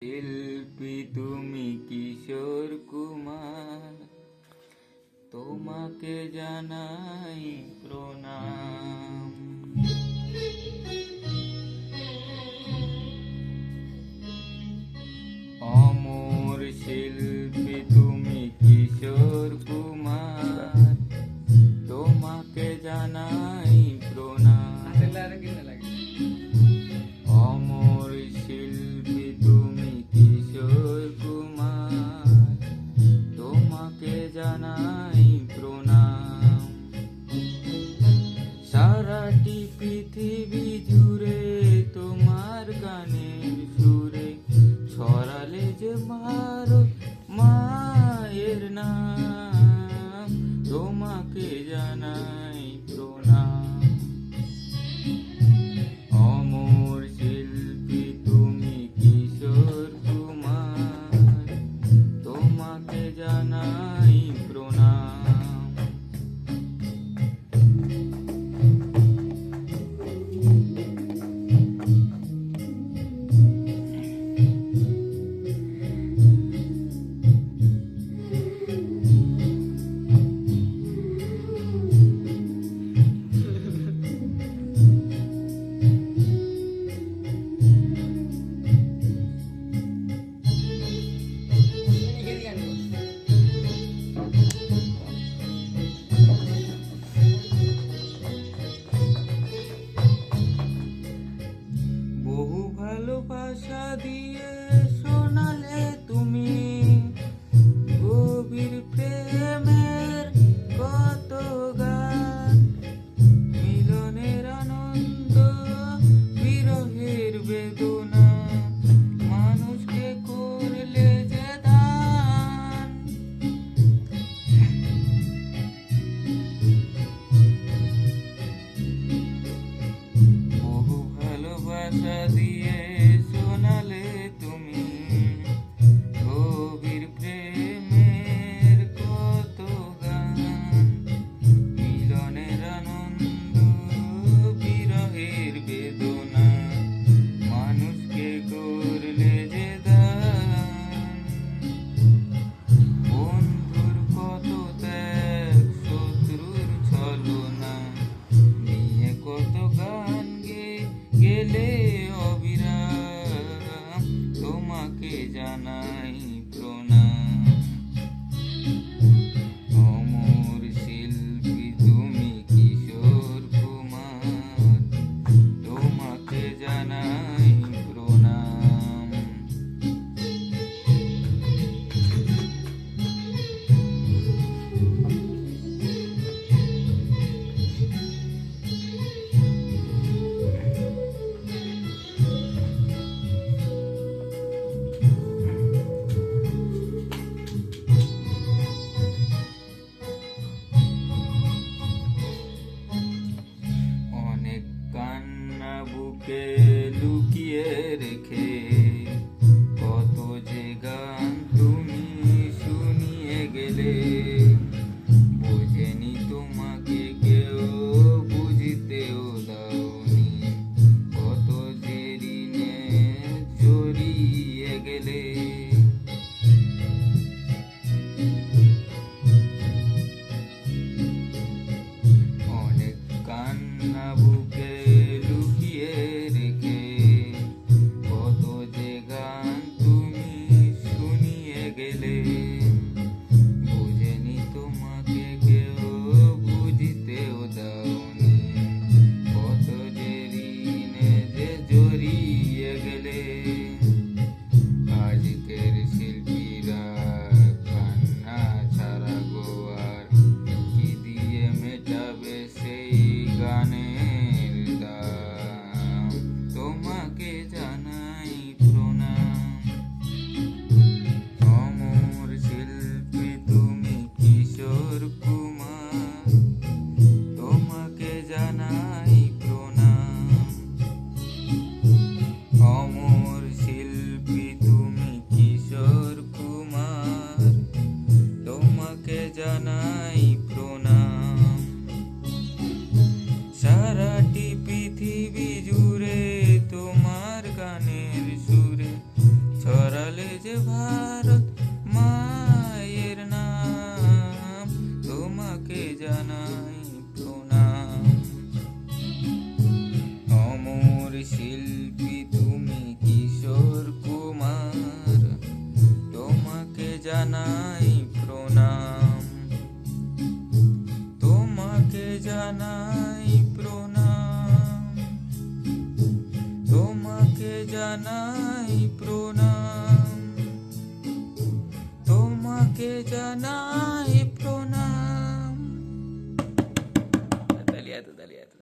শিল্পী তুমি কিশোর কুমার, তোমাকে জানাই প্রণাম। অমর শিল্পী তুমি কিশোর কুমার, তোমাকে জানাই প্রণাম। অমর শিল্পী তুমি কিশোর কুমার, তোমাকে জানাই প্রণাম। সারাটি পৃথিবী জুড়ে তোমার গানের সুরে ছড়ালে যে ভারত মায়ের নাম, তোমাকে জানাই প্রণাম। অমর শিল্পী তুমি কিশোর কুমার, তোমাকে জানাই প্রণাম। বহু ভালোবাসা দিয়ে শোনালে তুমি গভীর প্রেমের কত গান, মিলনের আনন্দ বিরহের বেদনা, মানুষকে করলে যে দান। বহু ভালোবাসা দিয়ে শোনালে তুমি গভীর প্রেমের কত গান, মিলনের আনন্দ বিরহের বেদনা, মানুষকে করলে যে দান। বন্ধুর কত ত্যাগ, শত্রুর ছলনা নিয়ে কত গান গেলে অবিরাম, তোমাকে জানাই প্রণাম। অমর শিল্পী তুমি কিশোর কুমার, তোমাকে জানাই প্রণাম। বলে যে ভারত মায়ের নাম, তোমাকে জানাই প্রণাম। অমর শিল্পী তুমি কিশোর কুমার, তোমাকে জানাই প্রণাম, তোমাকে জানাই প্রণাম, তোমাকে জানাই প্রণাম, তোমাকে জানাই